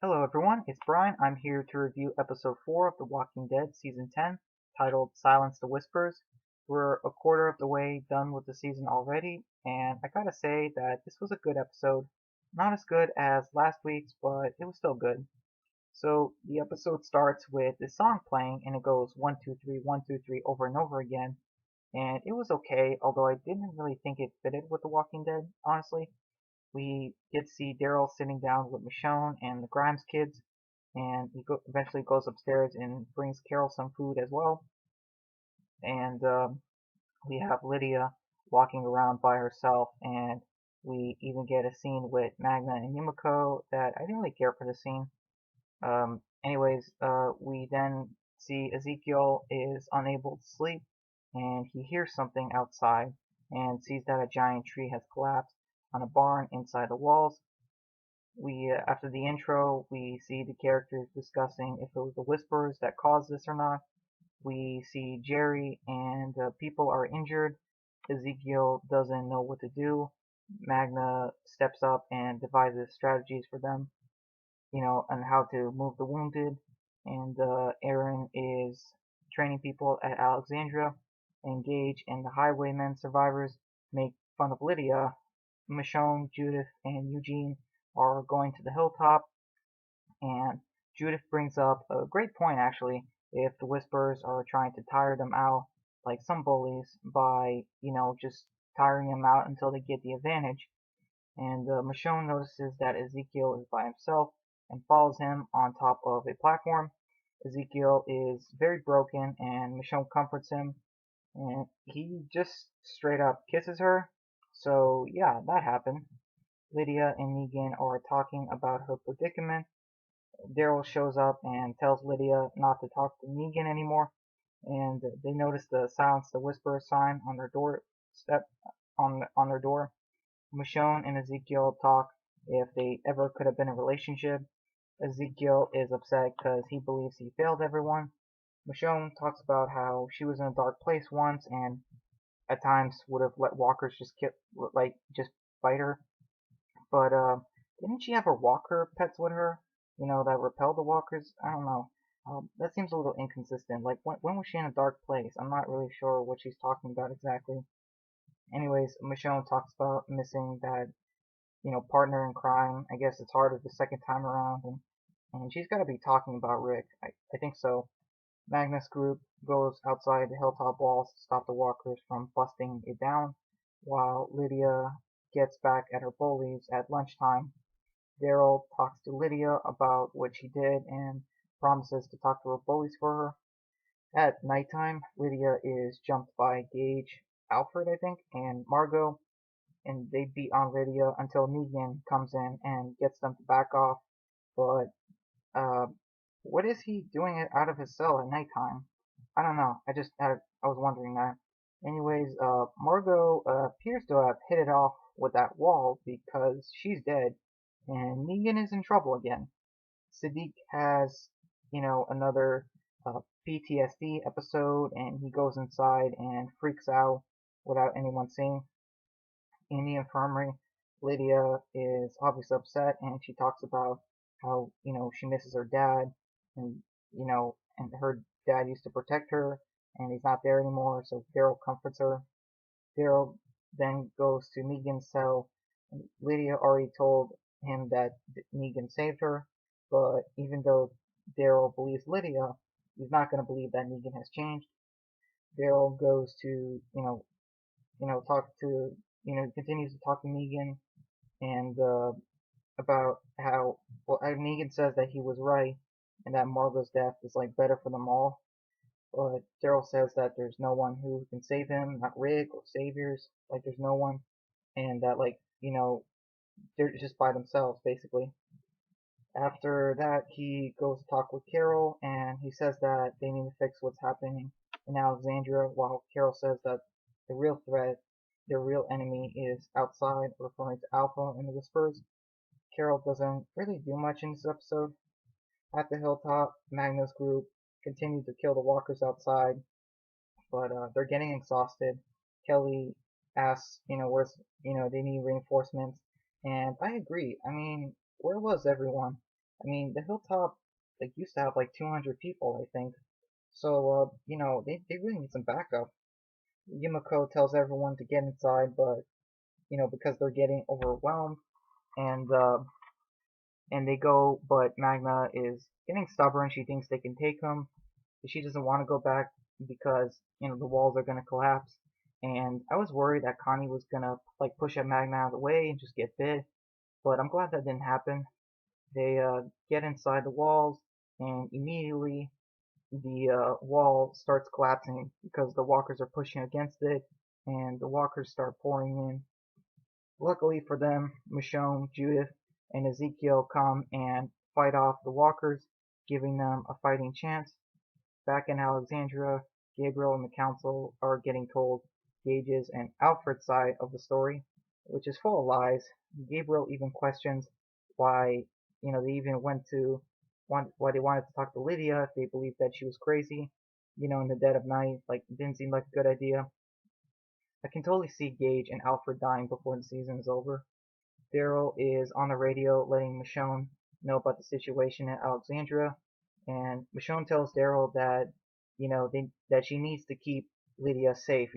Hello everyone, it's Brian. I'm here to review episode 4 of The Walking Dead season 10, titled Silence the Whispers. We're a quarter of the way done with the season already, and I gotta say that this was a good episode. Not as good as last week's, but it was still good. So the episode starts with this song playing, and it goes 1 2 3 1 2 3 over and over again, and it was okay, although I didn't really think it fitted with The Walking Dead, honestly. We get to see Daryl sitting down with Michonne and the Grimes kids, and eventually goes upstairs and brings Carol some food as well. And we have Lydia walking around by herself, and we even get a scene with Magna and Yumiko that I didn't really care for the scene. We then see Ezekiel is unable to sleep, and he hears something outside and sees that a giant tree has collapsed on a barn inside the walls. After the intro, we see the characters discussing if it was the whispers that caused this or not. We see Jerry and people are injured. Ezekiel doesn't know what to do. Magna steps up and devises strategies for them, on how to move the wounded. And Aaron is training people at Alexandria. And Gage and the Highwaymen survivors make fun of Lydia. Michonne, Judith, and Eugene are going to the hilltop, and Judith brings up a great point actually. If the Whisperers are trying to tire them out, like some bullies, by just tiring them out until they get the advantage. And Michonne notices that Ezekiel is by himself and follows him on top of a platform. Ezekiel is very broken, and Michonne comforts him, and he just straight up kisses her. So yeah, that happened. Lydia and Negan are talking about her predicament. Daryl shows up and tells Lydia not to talk to Negan anymore, and they notice the Silence the Whisperer sign on their doorstep on their door. Michonne and Ezekiel talk if they ever could have been in a relationship. Ezekiel is upset because he believes he failed everyone. Michonne talks about how she was in a dark place once and at times would have let walkers just bite her. But didn't she have her walker pets with her? That repel the walkers? I don't know. That seems a little inconsistent. Like, when was she in a dark place? I'm not really sure what she's talking about exactly. Anyways, Michonne talks about missing that, partner in crime. I guess it's harder the second time around, and she's got to be talking about Rick. I think so. Magnus' group goes outside the hilltop walls to stop the walkers from busting it down, while Lydia gets back at her bullies at lunchtime. Daryl talks to Lydia about what she did and promises to talk to her bullies for her. At nighttime, Lydia is jumped by Gage, Alfred, I think, and Margot, and they beat on Lydia until Negan comes in and gets them to back off. But uh, what is he doing out of his cell at nighttime? I don't know. I was wondering that. Anyways, Margot appears to have hit it off with that wall because she's dead, and Negan is in trouble again. Siddiq has, another PTSD episode, and he goes inside and freaks out without anyone seeing. In the infirmary, Lydia is obviously upset, and she talks about how, she misses her dad, and, and her dad used to protect her, and he's not there anymore, so Daryl comforts her. Daryl then goes to Negan's cell, and Lydia already told him that Negan saved her, but even though Daryl believes Lydia, he's not going to believe that Negan has changed. Daryl goes to, talk to, continues to talk to Negan, and about how, well, Negan says that he was right, and that Margot's death is like better for them all. But Daryl says that there's no one who can save him, not Rick or Saviors, like there's no one, and that they're just by themselves basically. After that, he goes to talk with Carol, and he says that they need to fix what's happening in Alexandria, while Carol says that the real threat, their real enemy, is outside, referring to Alpha and the Whispers. Carol doesn't really do much in this episode. At the hilltop, Magna's group continue to kill the walkers outside, but they're getting exhausted. Kelly asks, where's, they need reinforcements, and I agree. I mean, where was everyone? I mean, the Hilltop like used to have like 200 people, I think. So, they really need some backup. Yumiko tells everyone to get inside, but because they're getting overwhelmed, and they go, but Magna is getting stubborn. She thinks they can take him. She doesn't want to go back because the walls are gonna collapse. And I was worried that Connie was gonna like push at Magna out of the way and just get bit, but I'm glad that didn't happen. They get inside the walls, and immediately the wall starts collapsing because the walkers are pushing against it, and the walkers start pouring in. Luckily for them, Michonne, Judith, and Ezekiel come and fight off the walkers, giving them a fighting chance. Back in Alexandria, Gabriel and the council are getting told Gage's and Alfred's side of the story, which is full of lies. Gabriel even questions why, they even why they wanted to talk to Lydia if they believed that she was crazy, in the dead of night. Like, it didn't seem like a good idea. I can totally see Gage and Alfred dying before the season is over. Daryl is on the radio letting Michonne know about the situation at Alexandria, and Michonne tells Daryl that that she needs to keep Lydia safe,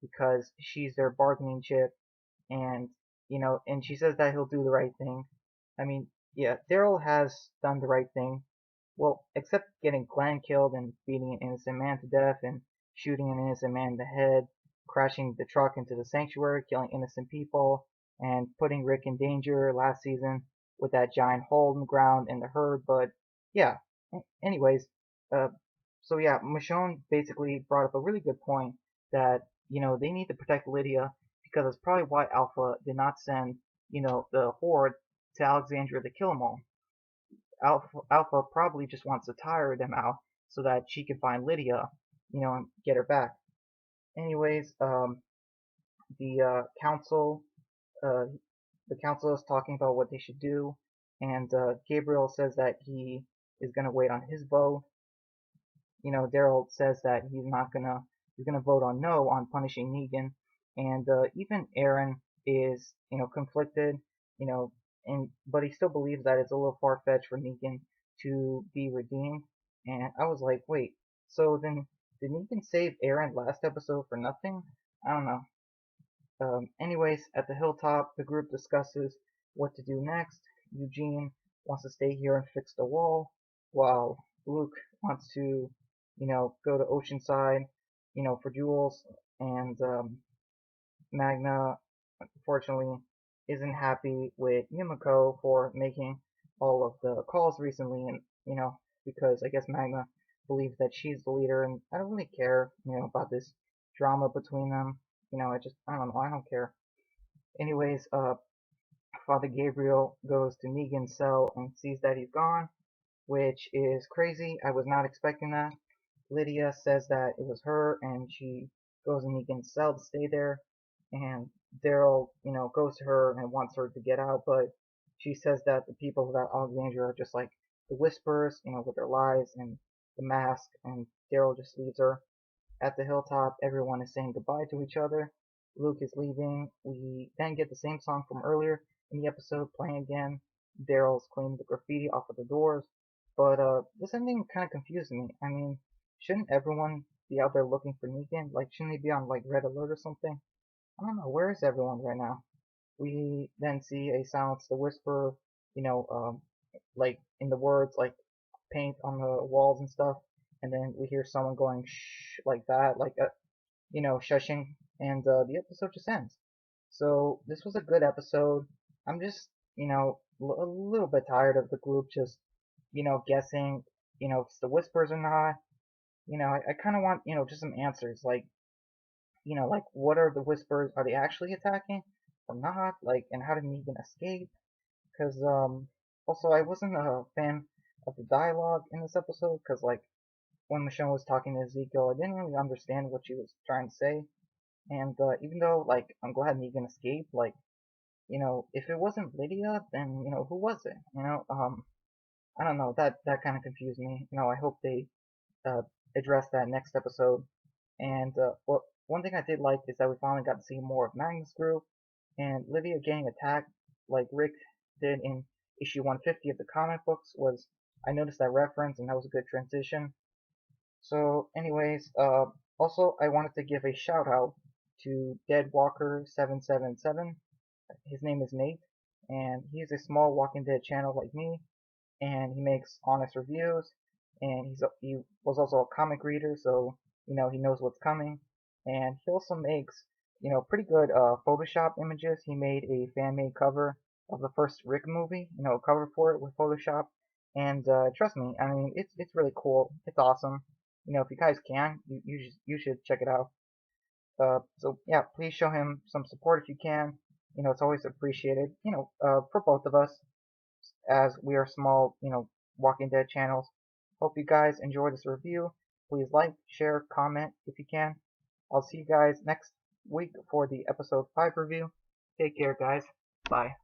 because she's their bargaining chip, and and she says that he'll do the right thing. I mean, yeah, Daryl has done the right thing. Well, except getting Glenn killed and beating an innocent man to death and shooting an innocent man in the head, crashing the truck into the sanctuary, killing innocent people, and putting Rick in danger last season with that giant hole in the ground in the herd. But yeah, anyways, uh, so yeah, Michonne basically brought up a really good point that they need to protect Lydia because that's probably why Alpha did not send the Horde to Alexandria to kill them all. Alpha probably just wants to tire them out so that she can find Lydia, and get her back. Anyways, the council, uh, the council is talking about what they should do, and Gabriel says that he is gonna wait on his vote. Daryl says that he's gonna vote on no on punishing Negan, and even Aaron is conflicted, you know, and but he still believes that it's a little far fetched for Negan to be redeemed. And I was like, wait, so then did Negan save Aaron last episode for nothing? I don't know. Anyways, at the hilltop, the group discusses what to do next. Eugene wants to stay here and fix the wall, while Luke wants to, go to Oceanside, for Jules, and Magna, unfortunately, isn't happy with Yumiko for making all of the calls recently, and, because I guess Magna believes that she's the leader, and I don't really care, about this drama between them. I don't know, I don't care. Anyways, Father Gabriel goes to Negan's cell and sees that he's gone, which is crazy. I was not expecting that. Lydia says that it was her, and she goes in Negan's cell to stay there. And Daryl, goes to her and wants her to get out, but she says that the people of that Alexandria are just like the Whisperers, with their lies and the mask, and Daryl just leaves her. At the hilltop, everyone is saying goodbye to each other. Luke is leaving. We then get the same song from earlier in the episode playing again. Daryl's cleaning the graffiti off of the doors. But this ending kind of confused me. I mean, shouldn't everyone be out there looking for Negan? Like, shouldn't they be on like red alert or something? I don't know. Where is everyone right now? We then see a Silence the Whisperer, like in the words, like paint on the walls and stuff. And then we hear someone going shh like that, like shushing, and the episode just ends. So this was a good episode. I'm just, a little bit tired of the group just, guessing, if it's the whispers or not. I kind of want, just some answers, like, like what are the whispers? Are they actually attacking or not? Like, and how did Negan escape? Because also I wasn't a fan of the dialogue in this episode, because like when Michonne was talking to Ezekiel, I didn't really understand what she was trying to say. And even though, like, I'm glad Negan escaped, like, if it wasn't Lydia, then, who was it? I don't know, that kind of confused me. I hope they uh, address that next episode. And, well, one thing I did like is that we finally got to see more of Magnus' group, and Lydia getting attacked, like Rick did in issue 150 of the comic books was, I noticed that reference, and that was a good transition. So anyways, also I wanted to give a shout out to Deadwalker777. His name is Nate, and he's a small Walking Dead channel like me, and he makes honest reviews, and he was also a comic reader, so he knows what's coming, and he also makes pretty good Photoshop images. He made a fan-made cover of the first Rick movie, a cover for it with Photoshop, and trust me, I mean it's really cool. It's awesome. If you guys can, you should check it out. So yeah, please show him some support if you can. It's always appreciated. For both of us, as we are small, Walking Dead channels. Hope you guys enjoy this review. Please like, share, comment if you can. I'll see you guys next week for the episode 5 review. Take care, guys. Bye.